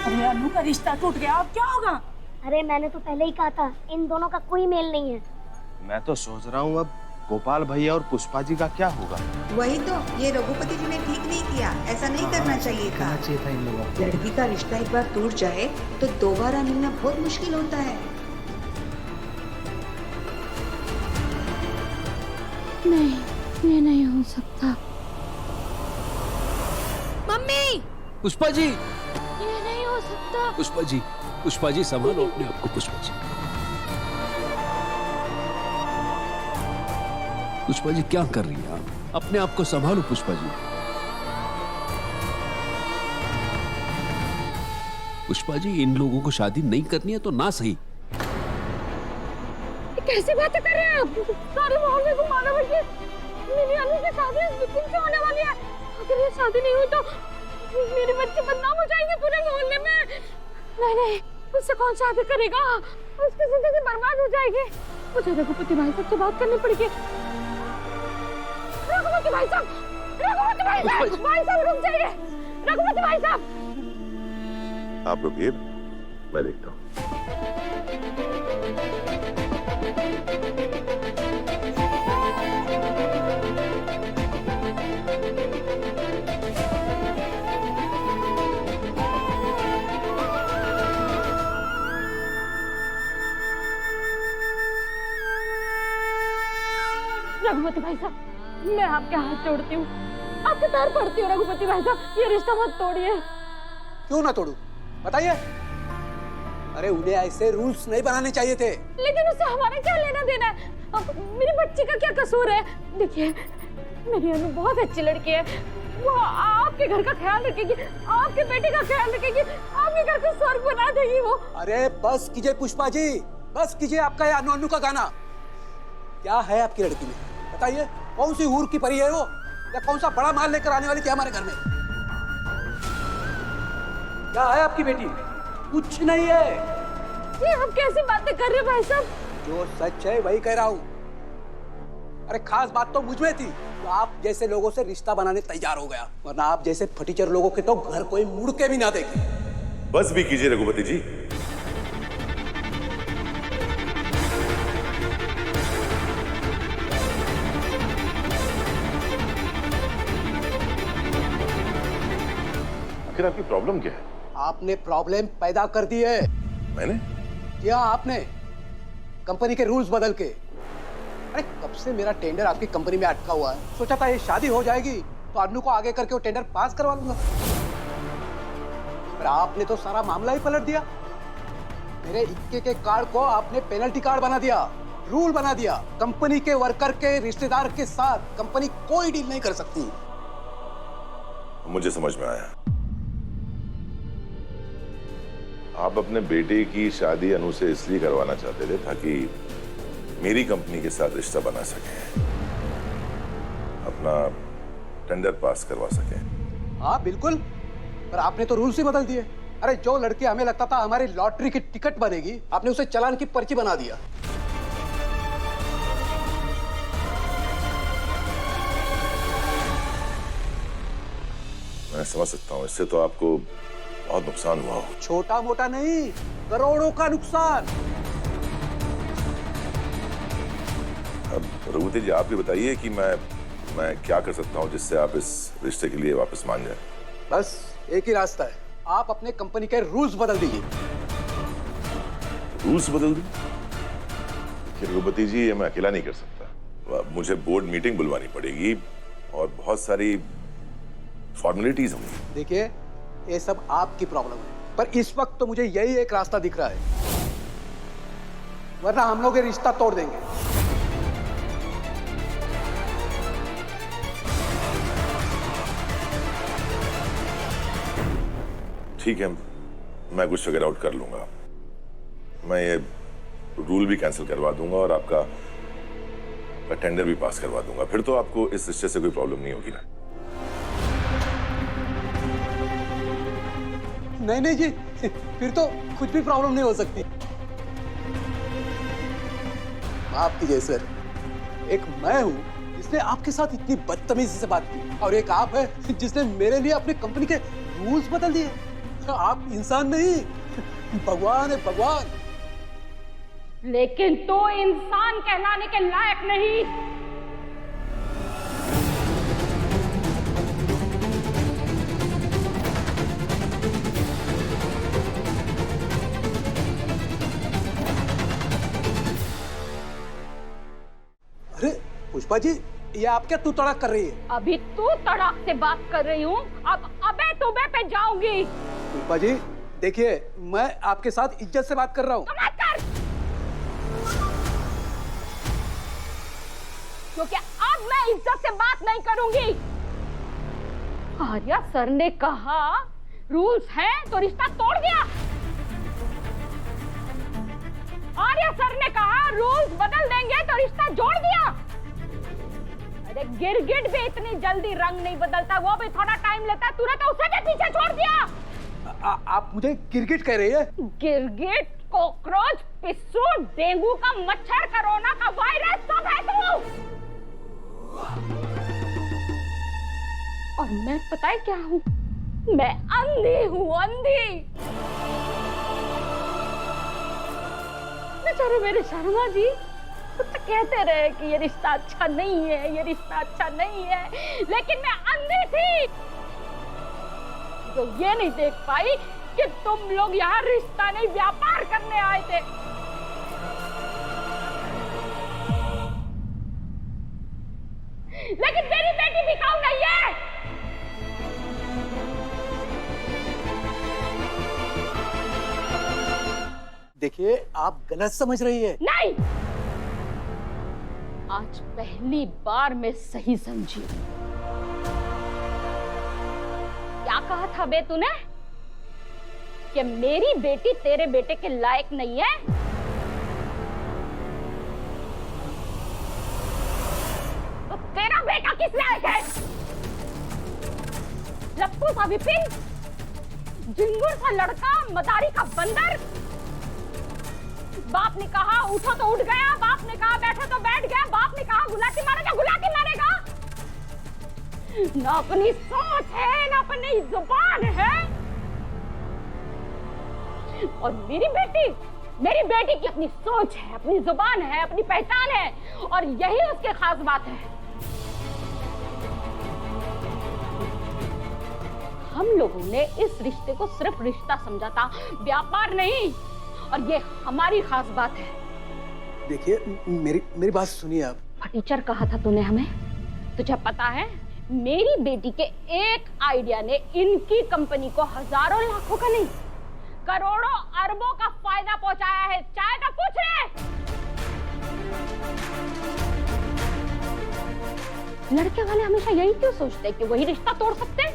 अरे अनु का रिश्ता टूट गया, अब क्या होगा? अरे मैंने तो पहले ही कहा था, इन दोनों का कोई मेल नहीं है। मैं तो सोच रहा हूँ अब गोपाल भैया और पुष्पा जी का क्या होगा। वही तो, ये रघुपति जी ने ठीक नहीं किया, ऐसा नहीं करना चाहिए था। इन लोगों को। लड़की का रिश्ता एक बार टूट जाए तो दोबारा मिलना बहुत मुश्किल होता है। नहीं, ये नहीं हो सकता। मम्मी! पुष्पा जी, ये नहीं हो सकता। पुष्पा जी संभालो अपने आप को। पुष्पा जी क्या कर रही हैं आप? अपने आप को संभालो पुष्पा जी। पुष्पा जी, इन लोगों को शादी नहीं करनी है तो ना सही। कैसी बातें कर रहे हैं आप? सारे मोहल्ले को मालूम है कि मेरी अनु की शादी इस दिन से होने वाली है। अगर ये शादी नहीं हुई तो मेरे बच्चे बदनाम हो जाएंगे पूरे मोहल्ले में। नहीं, उससे कौन शादी करेगा? उसकी जिंदगी बर्बाद हो जाएगी। मुझे रघुपति भाई साहब से बात करनी पड़ेगी। रघुपति भाई साहब, भाई साहब रुक जाइए। रघुपति भाई साहब, आप रुकिए, मैं देखता हूँ। रघुपति भाई साहब, मैं आपके हाथ जोड़ती हूँ, आपके पैर पड़ती हूँ। रघुपति भाई साहब, ये रिश्ता मत तोड़िए। क्यों ना तोड़ू, बताइए। अरे उन्हें ऐसे रूल्स नहीं बनाने चाहिए थे। लेकिन उससे हमारा क्या लेना देना है? अब मेरी बच्ची का क्या कसूर है? देखिए, मेरी अनु बहुत अच्छी लड़की है। वो आपके घर का ख्याल रखेगी, आपके बेटे का ख्याल रखेगी, आपके घर को स्वर्ग बना देगी वो। अरे बस कीजिए पुष्पा जी, बस कीजिए। आपका ये अनु का गाना क्या है आपकी लड़की में? बताइए, कौन सी हूर की परी है वो, या कौन सा बड़ा माल लेकर आने वाली थी हमारे घर में? क्या है आपकी बेटी? कुछ नहीं है। ये आप कैसी बातें कर रहे हैं भाई साहब? जो सच है वही कह रहा हूँ। अरे खास बात तो मुझ में थी, तो आप जैसे लोगों से रिश्ता बनाने तैयार हो गया, वरना आप जैसे फटीचर लोगों के तो घर कोई मुड़ के भी ना देखे। बस भी कीजिए रघुपति जी। आखिर आपकी प्रॉब्लम क्या है? आपने प्रॉब्लम पैदा कर दी है। मैंने? क्या आपने? कंपनी के रूल्स बदल के। अरे कब से मेरा टेंडर आपकी कंपनी में अटका हुआ है। सोचा था ये शादी हो जाएगी तो अनु को आगे करके वो टेंडर पास करवा लूंगा, पर आपने तो सारा मामला ही पलट दिया। मेरे इक्के के कार्ड को आपने पेनल्टी कार्ड बना दिया, रूल बना दिया। कंपनी के वर्कर के रिश्तेदार के साथ कंपनी कोई डील नहीं कर सकती। मुझे समझ में आया। आप अपने बेटे की शादी अनु से इसलिए करवाना चाहते थे ताकि मेरी कंपनी के साथ रिश्ता बना सके, अपना टेंडर पास करवा सके। हाँ बिल्कुल, पर आपने तो रूल्स ही बदल दिए। अरे जो लड़की हमें लगता था हमारी लॉटरी की टिकट बनेगी, आपने उसे चालान की पर्ची बना दिया। मैं समझ सकता हूँ, इससे तो आपको बहुत नुकसान हुआ हो। छोटा मोटा नहीं, करोड़ों का नुकसान। अब रघुपति जी आप भी बताइए कि मैं क्या कर सकता हूँ जिससे आप इस रिश्ते के लिए वापस मान जाए। बस एक ही रास्ता है, आप अपने कंपनी के रूल्स बदल दीजिए। रूल्स बदल दूं? रघुपति जी ये मैं अकेला नहीं कर सकता, मुझे बोर्ड मीटिंग बुलवानी पड़ेगी और बहुत सारी फॉर्मेलिटीज होंगी। देखिए, ये सब आपकी प्रॉब्लम है, पर इस वक्त तो मुझे यही एक रास्ता दिख रहा है, वरना हम लोग ये रिश्ता तोड़ देंगे। ठीक है, मैं कुछ फिगर आउट कर लूंगा। मैं ये रूल भी कैंसिल करवा दूंगा और आपका टेंडर भी पास करवा दूंगा। फिर तो आपको इस रिश्ते से कोई प्रॉब्लम नहीं होगी ना? नहीं जी, फिर तो कुछ भी प्रॉब्लम नहीं हो सकती। माफ कीजिए सर, एक मैं हूं जिसने आपके साथ इतनी बदतमीजी से बात की, और एक आप है जिसने मेरे लिए अपनी कंपनी के रूल्स बदल दिए। आप इंसान नहीं, भगवान है, भगवान। लेकिन तो इंसान कहलाने के लायक नहीं। अरे पुष्पा जी, ये आप क्या तू तड़ाक कर रही है? अभी तू तड़ाक से बात कर रही हूँ, अब अबे तुबे पे जाऊंगी। पुष्पा जी देखिए, मैं आपके साथ इज्जत से बात कर रहा हूँ। तो मत कर, क्योंकि अब मैं इज्जत से बात नहीं करूंगी। आर्या सर ने कहा रूल्स है तो रिश्ता तोड़ दिया। आर्या सर ने कहा रूल्स बदल देंगे तो रिश्ता जोड़ दिया। अरे गिरगिट भी इतनी जल्दी रंग नहीं बदलता, वो भी थोड़ा टाइम लेता है। तूने तो उसे भी पीछे छोड़ दिया। आप मुझे गिरगिट कह रही है? गिरगिट, कॉकरोच, पिस्सू, डेंगू का मच्छर, कोरोना का वायरस सब है तू। और मैं पता है क्या हूँ? मैं अंधी हूँ, अंधी। बेचारे मेरे शर्मा जी तो कहते रहे कि ये रिश्ता अच्छा नहीं है, ये रिश्ता अच्छा नहीं है, लेकिन मैं अंधी थी तो ये नहीं देख पाई कि तुम लोग यहाँ रिश्ता नहीं व्यापार करने आए थे। लेकिन मेरी बेटी बिकाऊ नहीं है। देखिए, आप गलत समझ रही है। नहीं, आज पहली बार मैं सही समझी। क्या कहा था बे तूने? कि मेरी बेटी तेरे बेटे के लायक नहीं है? तो तेरा बेटा किस लायक है? लप्पू सा विपिन, जिंगुर सा लड़का, मदारी का बंदर। बाप ने कहा उठो तो उठ गया, बाप ने कहा बैठो तो बैठ गया, बाप ने कहा गुलाटी मारेगा गुलाटी मारेगा। ना अपनी सोच है, ना अपनी जुबान है। और मेरी बेटी की अपनी सोच है, अपनी जुबान है, अपनी पहचान है, और यही उसकी खास बात है। हम लोगों ने इस रिश्ते को सिर्फ रिश्ता समझा था, व्यापार नहीं, और ये हमारी खास बात है। देखिए, मेरी बात सुनिए आप। फटीचर कहा था तूने हमें। तुझे पता है मेरी बेटी के एक आइडिया ने इनकी कंपनी को हजारों लाखों का नहीं, करोड़ों अरबों का फायदा पहुंचाया है। चाहे तो पूछ ले। लड़के वाले हमेशा यही क्यों सोचते हैं कि वही रिश्ता तोड़ सकते हैं?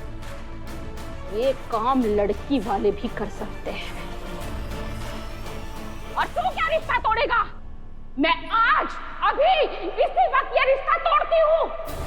ये काम लड़की वाले भी कर सकते हैं। और तू क्या रिश्ता तोड़ेगा? मैं आज, अभी, इसी वक्त ये रिश्ता तोड़ती हूँ।